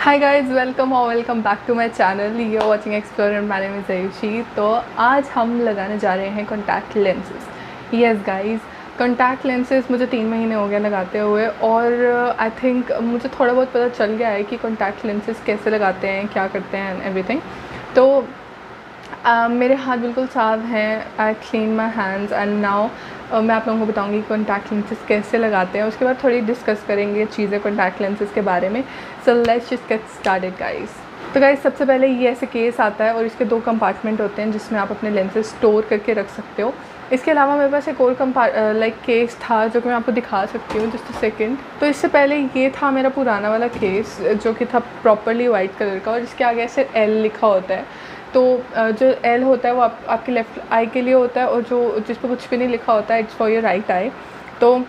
हाय guys, welcome और welcome back to my channel. You are watching explore and my name is Ayushi. तो आज हम लगाने जा रहे हैं contact lenses. Yes guys, contact lenses मुझे 3 महीने हो गए लगाते हुए, और आई थिंक मुझे थोड़ा बहुत पता चल गया है कि कॉन्टैक्ट लेंसेज कैसे लगाते हैं, क्या करते हैं एंड एवरीथिंग। तो मेरे हाथ बिल्कुल साफ़ हैं। I clean my hands and now मैं आप लोगों को बताऊंगी कॉन्टैक्ट लेंसेज कैसे लगाते हैं। उसके बाद थोड़ी डिस्कस करेंगे चीज़ें कॉन्टैक्ट लेंसेज के बारे में। So let's just get started guys. तो गाइस, सबसे पहले ये ऐसे केस आता है और इसके 2 कंपार्टमेंट होते हैं जिसमें आप अपने लेंसेज स्टोर करके रख सकते हो। इसके अलावा मेरे पास एक और केस था जो कि मैं आपको दिखा सकती हूँ, जस्ट अ सेकेंड। तो इससे पहले ये था मेरा पुराना वाला केस जो कि था प्रॉपरली वाइट कलर का, और इसके आगे ऐसे एल लिखा होता है। तो जो एल होता है वो आपके लेफ़्ट आई के लिए होता है, और जो जिस पर कुछ भी नहीं लिखा होता है, it's for your right I. तो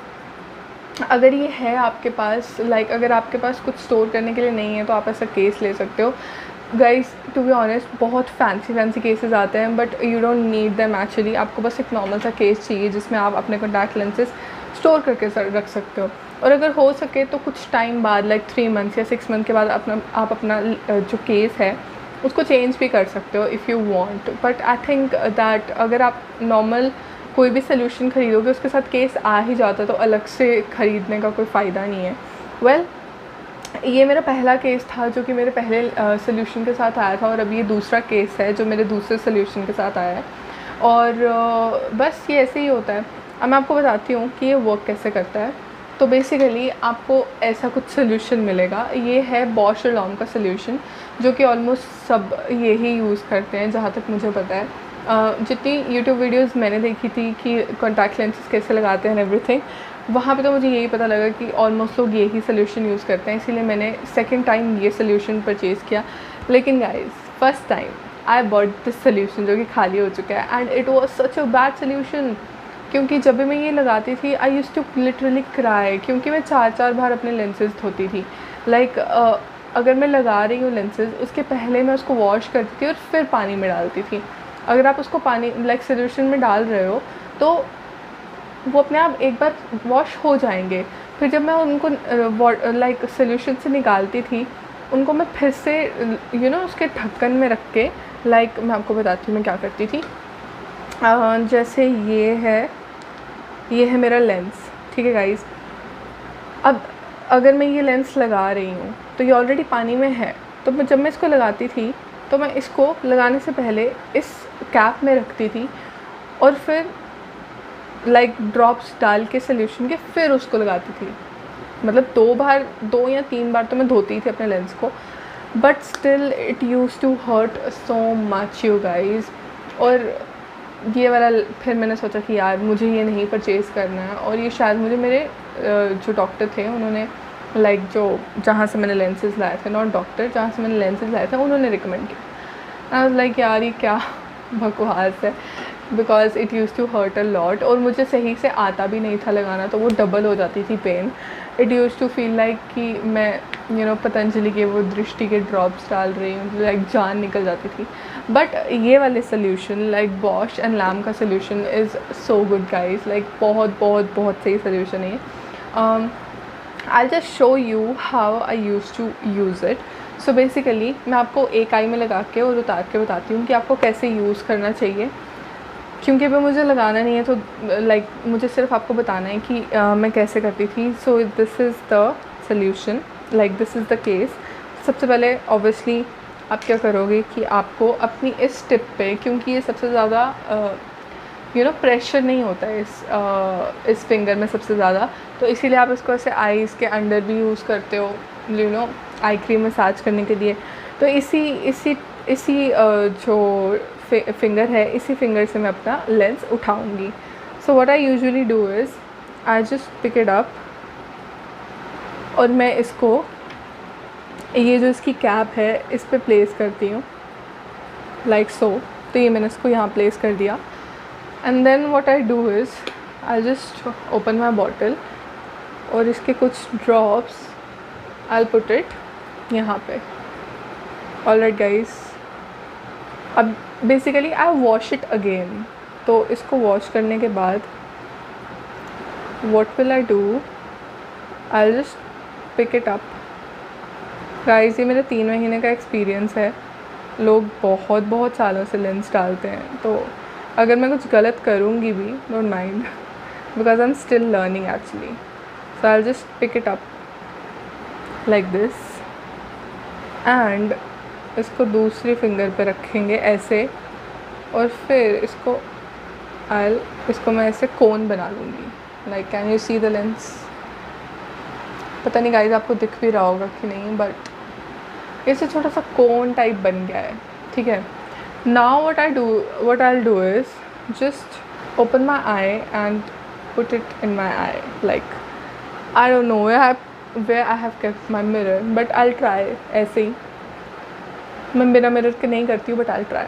अगर ये है आपके पास, अगर आपके पास कुछ स्टोर करने के लिए नहीं है तो आप ऐसा केस ले सकते हो। गाइस, टू बी ऑनेस्ट, बहुत फैंसी केसेस आते हैं, but you don't need them actually. आपको बस एक नॉर्मल सा केस चाहिए जिसमें आप अपने कॉन्टैक्ट लेंसेज स्टोर करके रख सकते हो। और अगर हो सके तो कुछ टाइम बाद 3 मंथ्स या 6 मंथ के बाद आप अपना जो केस है उसको चेंज भी कर सकते हो if you want. But I think that अगर आप नॉर्मल कोई भी सोल्यूशन ख़रीदोगे उसके साथ केस आ ही जाता, तो अलग से ख़रीदने का कोई फ़ायदा नहीं है। वेल, ये मेरा पहला केस था जो कि मेरे पहले सोल्यूशन के साथ आया था, और अभी ये दूसरा केस है जो मेरे दूसरे सोल्यूशन के साथ आया है। और बस ये ऐसे ही होता है। अब मैं आपको बताती हूँ कि ये वर्क कैसे करता है। तो बेसिकली आपको ऐसा कुछ सोल्यूशन मिलेगा। ये है बॉश अलोन का सोल्यूशन, जो कि ऑलमोस्ट सब यही यूज़ करते हैं जहाँ तक मुझे पता है। जितनी यूट्यूब वीडियोस मैंने देखी थी कि कॉन्टैक्ट लेंसेज कैसे लगाते हैं एवरीथिंग, वहाँ पे तो मुझे यही पता लगा कि ऑलमोस्ट लोग यही सोल्यूशन यूज़ करते हैं, इसीलिए मैंने सेकंड टाइम ये सोल्यूशन परचेज़ किया। लेकिन guys, first time I bought this solution जो कि खाली हो चुका है, and it was such a bad solution. क्योंकि जब भी मैं ये लगाती थी आई यूज़ टू लिटरली क्राई, क्योंकि मैं 4-4 बार अपने लेंसेज धोती थी। अगर मैं लगा रही हूँ लेंसेज, उसके पहले मैं उसको वॉश करती थी और फिर पानी में डालती थी। अगर आप उसको पानी सोल्यूशन में डाल रहे हो तो वो अपने आप एक बार वॉश हो जाएंगे। फिर जब मैं उनको सोल्यूशन से निकालती थी, उनको मैं फिर से उसके ढक्कन में रख के मैं आपको बताती हूँ मैं क्या करती थी। जैसे ये है मेरा लेंस, ठीक है गाइस। अब अगर मैं ये लेंस लगा रही हूँ तो ये ऑलरेडी पानी में है, तो जब मैं इसको लगाती थी तो मैं इसको लगाने से पहले इस कैप में रखती थी, और फिर ड्रॉप्स डाल के सोल्यूशन के फिर उसको लगाती थी। मतलब 2 या 3 बार तो मैं धोती थी अपने लेंस को, but still it use to hurt so much you guys. और ये वाला फिर मैंने सोचा कि यार मुझे ये नहीं परचेज़ करना है, और ये शायद मुझे मेरे जो डॉक्टर थे उन्होंने जो जहाँ से मैंने लेंसेज लाए थे, नॉट डॉक्टर, जहाँ से मैंने लेंसेज लाए थे उन्होंने रिकमेंड किया। आई वाज यार ये क्या बकवास है, because it use to hurt a lot, और मुझे सही से आता भी नहीं था लगाना, तो वो डबल हो जाती थी pain. It use to feel कि मैं पतंजलि के वो दृष्टि के ड्रॉप्स डाल रही हूँ, जान निकल जाती थी। बट ये वाले सोल्यूशन बॉश एंड लैम का solution is so good guys, बहुत बहुत बहुत सही सोल्यूशन है। I just show you how I use to use it. So basically मैं आपको एक आई में लगा के और उतार के बताती हूँ कि आपको कैसे यूज़ करना चाहिए, क्योंकि अभी मुझे लगाना नहीं है, तो मुझे सिर्फ आपको बताना है कि मैं कैसे करती थी। So this is the solution, this is the case. सबसे पहले ऑब्वियसली आप क्या करोगे कि आपको अपनी इस टिप पे, क्योंकि ये सबसे ज़्यादा प्रेशर नहीं होता है इस फिंगर में सबसे ज़्यादा, तो इसीलिए आप इसको ऐसे आईज़ के अंडर भी यूज़ करते हो, आई क्रीम मसाज करने के लिए। तो इसी जो फिंगर है, इसी फिंगर से मैं अपना लेंस उठाऊंगी। So what I usually do is I just pick it up, और मैं इसको ये जो इसकी कैप है इस पे प्लेस करती हूँ सो। तो ये मैंने इसको यहाँ प्लेस कर दिया, and then what I do is I just open my bottle, और इसके कुछ ड्रॉप्स आई पुट इट यहाँ पे। ऑलराइट गाइस, अब basically I wash it again. तो इसको वॉश करने के बाद what will I do, I just pick it up guys ये मेरे 3 महीने का एक्सपीरियंस है। लोग बहुत बहुत सालों से लेंस डालते हैं, तो अगर मैं कुछ गलत करूँगी भी, don't mind, because I am still learning actually. So I just pick it up like this and इसको दूसरी फिंगर पे रखेंगे ऐसे, और फिर इसको मैं ऐसे कोन बना लूँगी। Like can you see the lens? पता नहीं गाइस आपको दिख भी रहा होगा कि नहीं, बट ऐसे छोटा सा कोन टाइप बन गया है, ठीक है। Now what I'll do is just open my eye and put it in my eye. Like I don't know where I have kept my mirror, but I'll try ऐसे ही। मैं बिना मिरर के नहीं करती हूँ, but I'll try.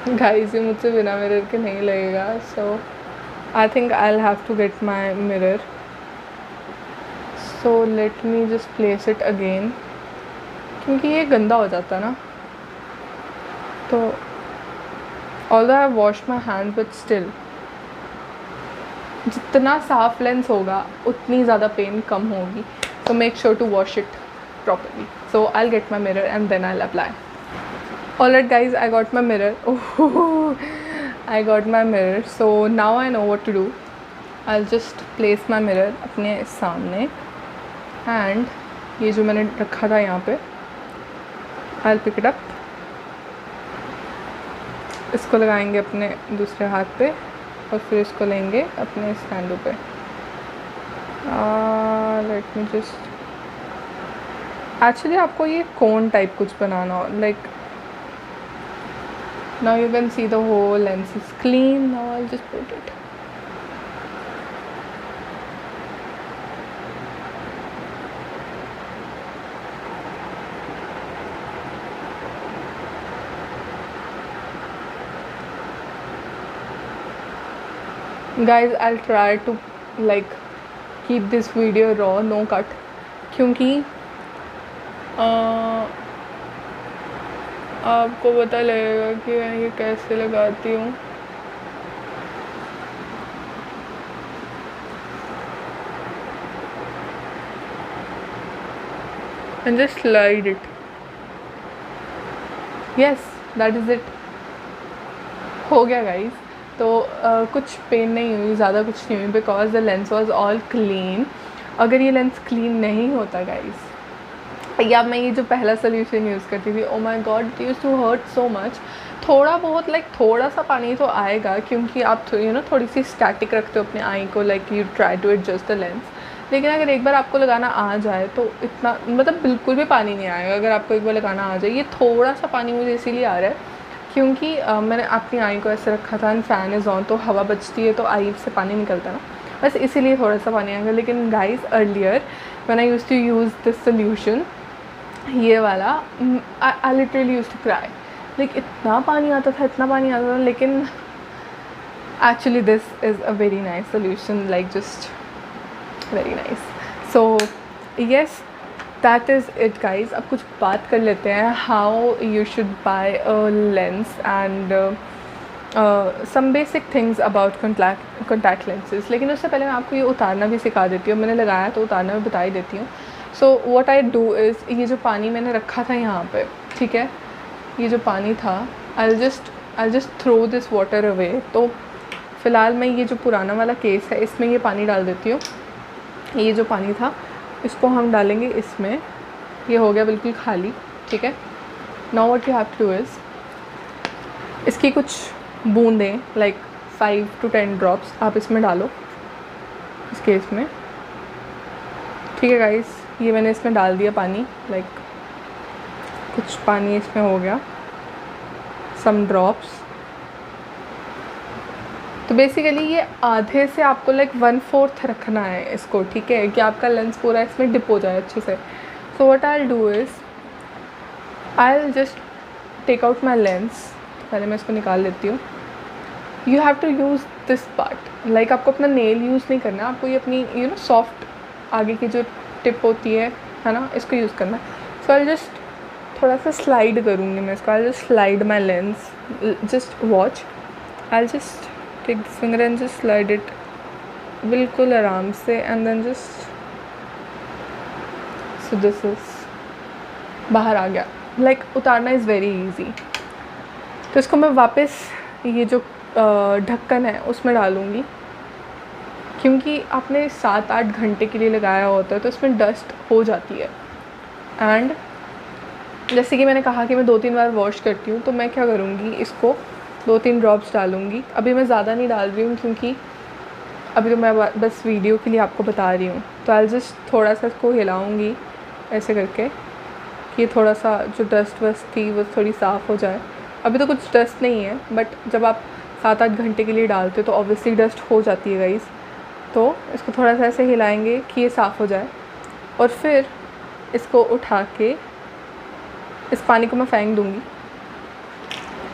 गाइस ये मुझसे बिना मिरर के नहीं लगेगा, so I think I will have to get my mirror. So let me just place it again, क्योंकि ये गंदा हो जाता है ना। तो although I wash my hand, but still जितना साफ लेंस होगा उतनी ज़्यादा पेन कम होगी। So make sure to wash it properly. So I will get my mirror and then I will apply. Alright guys, I got my mirror. Oh, I got my mirror. So now I know what to do. I'll just place my mirror अपने सामने and ये जो मैंने रखा था यहाँ पे, I'll pick it up. इसको लगाएंगे अपने दूसरे हाथ पे और फिर इसको लेंगे अपने स्टैंडो पे। Let me just actually आपको ये कोन टाइप कुछ बनाना हो, like now you can see the whole lens is clean. Now I'll just put it. Guys, I'll try to like keep this video raw, no cut, क्योंकि आपको पता लगेगा कि मैं ये कैसे लगाती हूँ। and just slide it. Yes, that is it. हो गया गाइस। तो कुछ पेन नहीं हुई, ज़्यादा कुछ नहीं हुई, because the lens was all clean. अगर ये लेंस क्लीन नहीं होता गाइस, या मैं ये जो पहला सोल्यूशन यूज़ करती थी, oh my God, it used to hurt so much. थोड़ा बहुत लाइक थोड़ा सा पानी तो आएगा, क्योंकि आप थोड़ी सी स्टैटिक रखते हो अपने आई को, like you try to adjust the lens. लेकिन अगर एक बार आपको लगाना आ जाए तो इतना मतलब बिल्कुल भी पानी नहीं आएगा। अगर आपको एक बार लगाना आ जाए, ये थोड़ा सा पानी मुझे इसीलिए आ रहा है क्योंकि मैंने अपनी आई को ऐसे रखा था, एंड फ़ैन इज़ ऑन, तो हवा बचती है तो आई से पानी निकलता है ना, बस इसीलिए थोड़ा सा पानी आएगा। लेकिन guys earlier when I used to use this solution, ये वाला, I literally used to cry, like इतना पानी आता था, लेकिन actually this is a very nice solution, like just very nice. So yes, that is it guys. अब कुछ बात कर लेते हैं how you should buy a lens and some basic things about contact lenses. लेकिन उससे पहले मैं आपको ये उतारना भी सिखा देती हूँ। मैंने लगाया तो उतारना भी बता ही देती हूँ। सो व्हाट आई डू इज़, ये जो पानी मैंने रखा था यहाँ पे, ठीक है, ये जो पानी था, I just throw this water away. तो फ़िलहाल मैं ये जो पुराना वाला केस है इसमें ये पानी डाल देती हूँ। ये जो पानी था इसको हम डालेंगे इसमें, ये हो गया बिल्कुल खाली, ठीक है। Now what you have to do is, इसकी कुछ बूंदें लाइक 5 to 10 ड्रॉप्स आप इसमें डालो, इस केस में, ठीक है गाइस। ये मैंने इसमें डाल दिया पानी, लाइक कुछ पानी इसमें हो गया, सम ड्रॉप्स। तो बेसिकली ये आधे से आपको लाइक 1/4 रखना है इसको, ठीक है, कि आपका लेंस पूरा इसमें डिप हो जाए अच्छे से। So what I will do is, I will just take out my lens. पहले मैं इसको निकाल लेती हूँ। You have to use this part, like आपको अपना नेल यूज़ नहीं करना, आपको ये अपनी सॉफ्ट आगे की जो टिप होती है ना, इसको यूज़ करना है। सो आई जस्ट थोड़ा सा स्लाइड करूँगी मैं इसको, I just slide my lens, just watch. I just take this finger and just slide it बिल्कुल आराम से, and then just so this is बाहर आ गया। लाइक उतारना इज़ वेरी ईजी। तो इसको मैं वापस ये जो ढक्कन है उसमें डालूँगी, क्योंकि आपने 7-8 घंटे के लिए लगाया होता है तो इसमें डस्ट हो जाती है। एंड जैसे कि मैंने कहा कि मैं 2-3 बार वॉश करती हूँ, तो मैं क्या करूँगी, इसको 2-3 ड्रॉप्स डालूँगी। अभी मैं ज़्यादा नहीं डाल रही हूँ क्योंकि अभी तो मैं बस वीडियो के लिए आपको बता रही हूँ। तो आई जस्ट थोड़ा सा इसको हिलाऊँगी ऐसे करके कि थोड़ा सा जो डस्ट वस्ट थी वो थोड़ी साफ़ हो जाए। अभी तो कुछ डस्ट नहीं है, बट जब आप 7-8 घंटे के लिए डालते हो तो ऑब्वियसली डस्ट हो जाती है गाइस। तो इसको थोड़ा सा ऐसे हिलाएंगे कि ये साफ़ हो जाए, और फिर इसको उठा के इस पानी को मैं फेंक दूँगी,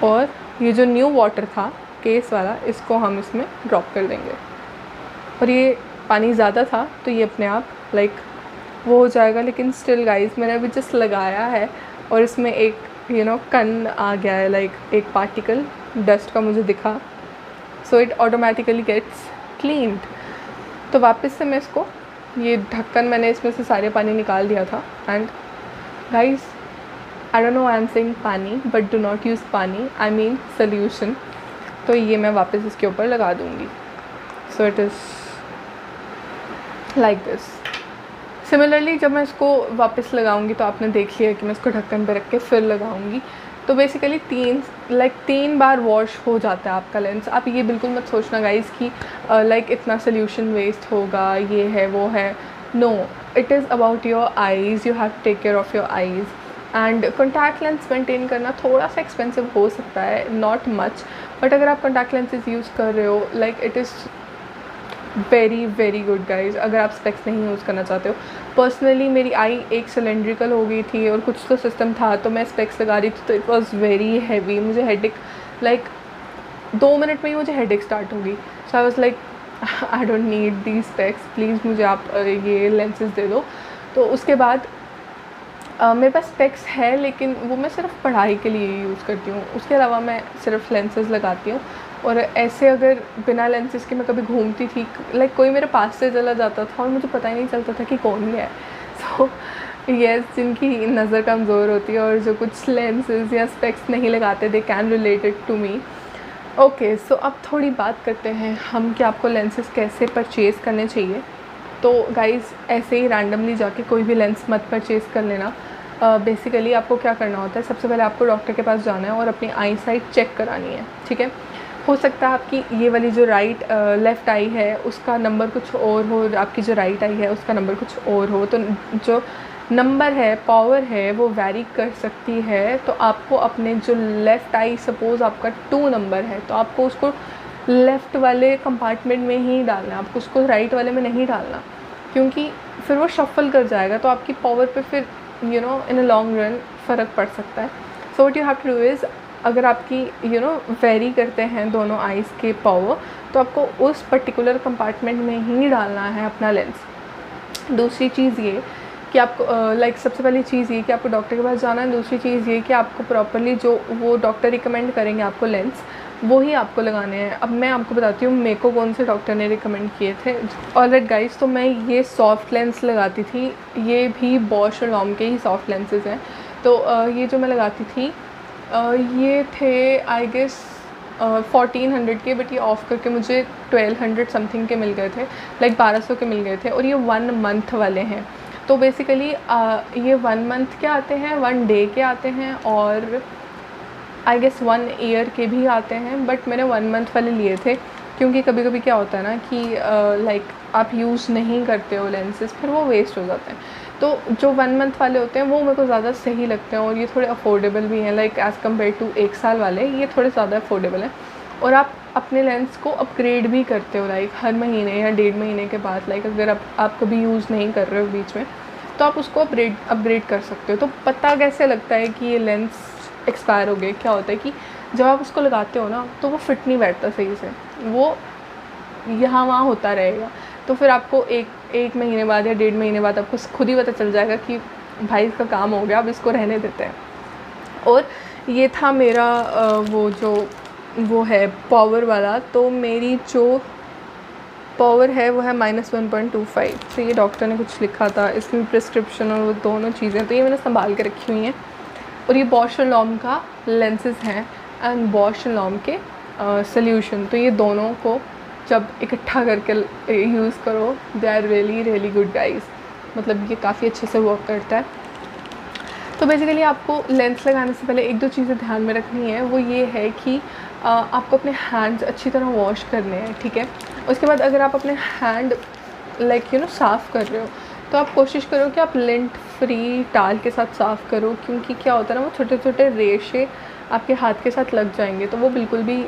और ये जो न्यू वाटर था केस वाला, इसको हम इसमें ड्रॉप कर देंगे। और ये पानी ज़्यादा था तो ये अपने आप लाइक वो हो जाएगा। लेकिन स्टिल गाइस, मैंने अभी जस्ट लगाया है और इसमें एक कण आ गया है, लाइक एक पार्टिकल डस्ट का मुझे दिखा। So it automatically gets cleaned. तो वापस से मैं इसको, ये ढक्कन मैंने इसमें से सारे पानी निकाल दिया था। And guys, I don't know I am saying पानी, बट डू नॉट यूज़ पानी, आई मीन सोल्यूशन। तो ये मैं वापस इसके ऊपर लगा दूँगी। So it is like this. Similarly जब मैं इसको वापस लगाऊंगी तो आपने देख लिया कि मैं इसको ढक्कन पे रख के फिर लगाऊंगी। तो बेसिकली 3 बार वॉश हो जाता है आपका लेंस। आप ये बिल्कुल मत सोचना गाइस कि लाइक इतना सोल्यूशन वेस्ट होगा, ये है वो है। No, it is about your eyes, you have to take care of your eyes. And contact lens maintain करना थोड़ा सा एक्सपेंसिव हो सकता है, नॉट मच, बट अगर आप कॉन्टैक्ट लेंसेज यूज़ कर रहे हो, like it is very very good guys. अगर आप स्पेक्स नहीं यूज़ करना चाहते हो, पर्सनली मेरी आई एक सिलेंड्रिकल हो गई थी और कुछ तो सिस्टम था, तो मैं स्पेक्स लगा रही थी तो इट वाज वेरी हैवी। मुझे हेडेक, लाइक 2 मिनट में ही मुझे हेडेक स्टार्ट होगी। So I was like I don't need the specs, please मुझे आप ये लेंसेज दे दो। तो उसके बाद मेरे पास स्पेक्स है, लेकिन वो मैं सिर्फ पढ़ाई के लिए यूज़ करती हूँ। उसके अलावा मैं सिर्फ लेंसेज लगाती हूँ। और ऐसे अगर बिना लेंसेज के मैं कभी घूमती थी, लाइक कोई मेरे पास से चला जाता था और मुझे पता ही नहीं चलता था कि कौन है। सो येस, जिनकी नज़र कमज़ोर होती है और जो कुछ लेंसेज या स्पेक्स नहीं लगाते, they can related to me. Okay, so अब थोड़ी बात करते हैं हम कि आपको लेंसेज कैसे परचेज़ करने चाहिए। तो गाइज़, ऐसे ही रैंडमली जाके कोई भी लेंस मत परचेज़ कर लेना। बेसिकली आपको क्या करना होता है, सबसे पहले आपको डॉक्टर के पास जाना है और अपनी आई साइट चेक करानी है, ठीक है। हो सकता है आपकी ये वाली जो लेफ़्ट आई है उसका नंबर कुछ और हो, आपकी जो राइट आई है उसका नंबर कुछ और हो। तो जो नंबर है, पावर है, वो वैरी कर सकती है। तो आपको अपने जो लेफ़्ट आई, सपोज़ आपका 2 नंबर है, तो आपको उसको लेफ़्ट वाले कंपार्टमेंट में ही डालना है, आपको उसको राइट वाले में नहीं डालना, क्योंकि फिर वो शफल कर जाएगा तो आपकी पावर पे फिर इन अ लॉन्ग रन फ़र्क पड़ सकता है। So what you have to do is, अगर आपकी वेरी करते हैं दोनों आइज़ के पावर, तो आपको उस पर्टिकुलर कंपार्टमेंट में ही डालना है अपना लेंस। दूसरी चीज़ ये कि आपको लाइक सबसे पहली चीज़ ये कि आपको डॉक्टर के पास जाना है। दूसरी चीज़ ये कि आपको प्रॉपर्ली जो वो डॉक्टर रिकमेंड करेंगे आपको लेंस, वो ही आपको लगाने हैं। अब मैं आपको बताती हूँ मेरे को कौन से डॉक्टर ने रिकमेंड किए थे। ऑलराइट गाइस, तो मैं ये सॉफ्ट लेंस लगाती थी, ये भी बॉश और लॉम के ही सॉफ्ट लेंसेज हैं। तो ये जो मैं लगाती थी ये थे आई गेस 1400 के, बट ये ऑफ़ करके मुझे 1200 समथिंग के मिल गए थे, लाइक 1200 के मिल गए थे। और ये 1 मंथ वाले हैं। तो बेसिकली ये 1 मंथ के आते हैं, 1 डे के आते हैं, और आई गेस 1 ईयर के भी आते हैं। बट मैंने 1 मंथ वाले लिए थे, क्योंकि कभी कभी क्या होता है ना कि लाइक आप यूज़ नहीं करते हो लेंसेज, फिर वो वेस्ट हो जाते हैं। तो जो 1 मंथ वाले होते हैं वो मेरे को ज़्यादा सही लगते हैं, और ये थोड़े अफोर्डेबल भी हैं, लाइक एज़ कम्पेयर टू 1 साल वाले ये थोड़े ज़्यादा अफोर्डेबल हैं। और आप अपने लेंस को अपग्रेड भी करते हो, लाइक हर महीने या 1.5 महीने के बाद, लाइक अगर आप कभी यूज़ नहीं कर रहे हो बीच में, तो आप उसको अपग्रेड कर सकते हो। तो पता कैसे लगता है कि ये लेंस एक्सपायर हो गए? क्या होता है कि जब आप उसको लगाते हो ना, तो वो फिट नहीं बैठता सही से, वो यहाँ वहाँ होता रहेगा। तो फिर आपको एक महीने बाद या 1.5 महीने बाद आपको खुद ही पता चल जाएगा कि भाई इसका काम हो गया, अब इसको रहने देते हैं। और ये था मेरा वो जो वो है पावर वाला, तो मेरी जो पावर है वो है -1.25। तो ये डॉक्टर ने कुछ लिखा था, इसमें प्रिस्क्रिप्शन और वो दोनों चीज़ें, तो ये मैंने संभाल के रखी हुई हैं। और ये बॉश एंड लॉम्ब का लेंसेज हैं एंड बॉश एंड लॉम्ब के सोल्यूशन। तो ये दोनों को जब इकट्ठा करके यूज़ करो, they are really really good guys. मतलब ये काफ़ी अच्छे से वर्क करता है। तो बेसिकली आपको लेंस लगाने से पहले एक दो चीज़ें ध्यान में रखनी है। वो ये है कि आपको अपने हैंड्स अच्छी तरह वॉश करने हैं, ठीक है। उसके बाद अगर आप अपने हैंड साफ़ कर रहे हो, तो आप कोशिश करो कि आप लिंट फ्री टाल के साथ साफ़ करो, क्योंकि क्या होता है ना, वो छोटे छोटे रेशे आपके हाथ के साथ लग जाएंगे, तो वो बिल्कुल भी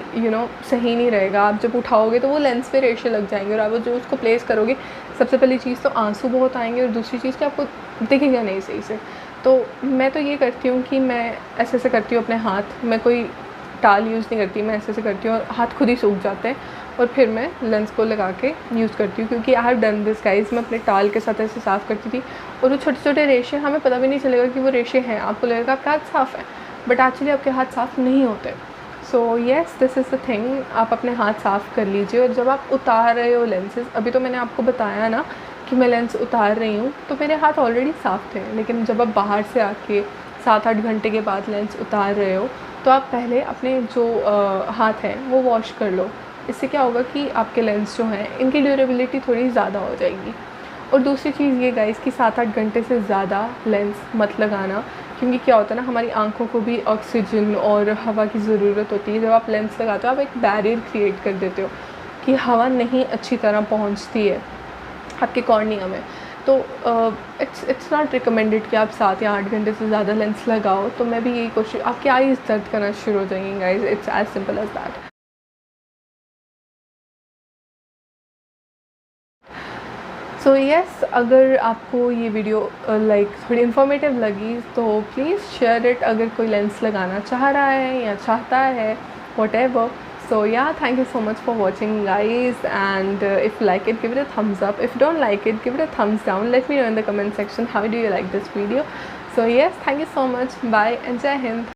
सही नहीं रहेगा। आप जब उठाओगे तो वो लेंस पे रेशे लग जाएंगे, और आप जो उसको प्लेस करोगे, सबसे पहली चीज़ तो आंसू बहुत आएंगे, और दूसरी चीज़ कि आपको दिखेगा नहीं सही से। तो मैं तो ये करती हूँ कि मैं ऐसे ऐसे करती हूँ अपने हाथ, मैं कोई टाल यूज़ नहीं करती, मैं ऐसे ऐसे करती हूँ और हाथ खुद ही सूख जाते हैं, और फिर मैं लेंस को लगा के यूज़ करती हूँ। क्योंकि I have done this guys, मैं अपने टाल के साथ ऐसे साफ़ करती थी, और वो छोटे छोटे रेशे, हमें पता भी नहीं चलेगा कि वो रेशे हैं, आपको लगेगा आपके हाथ साफ़ है, बट एक्चुअली आपके हाथ साफ़ नहीं होते। So yes, this is the thing, आप अपने हाथ साफ़ कर लीजिए। और जब आप उतार रहे हो लेंसेज, अभी तो मैंने आपको बताया ना कि मैं लेंस उतार रही हूँ, तो मेरे हाथ ऑलरेडी साफ़ थे, लेकिन जब आप बाहर से आके 7-8 घंटे के बाद लेंस उतार रहे हो, तो आप पहले अपने जो हाथ हैं वो वॉश कर लो। इससे क्या होगा कि आपके लेंस जो हैं, इनकी ड्यूरेबिलिटी थोड़ी ज़्यादा हो जाएगी। और दूसरी चीज़ ये गाइस कि 7-8 घंटे से ज़्यादा लेंस मत लगाना, क्योंकि क्या होता है ना, हमारी आंखों को भी ऑक्सीजन और हवा की ज़रूरत होती है। जब आप लेंस लगाते हो, आप एक बैरियर क्रिएट कर देते हो कि हवा नहीं अच्छी तरह पहुंचती है आपके कॉर्निया में। तो इट्स नॉट रिकमेंडेड कि आप 7 या 8 घंटे से ज़्यादा लेंस लगाओ। तो मैं भी यही कोशिश, आपकी आईज़ दर्द करना शुरू हो जाएंगी guys, it's as simple as that. So yes, अगर आपको ये वीडियो थोड़ी इन्फॉर्मेटिव लगी, तो प्लीज़ शेयर इट अगर कोई लेंस लगाना चाह रहा है या चाहता है, whatever. So yeah, thank you so much for watching guys, and if you like it, give it a thumbs up. If you don't like it, give it a thumbs down. Let me know in the comment section how do you like this video. So yes, thank you so much. Bye and Jai Hind.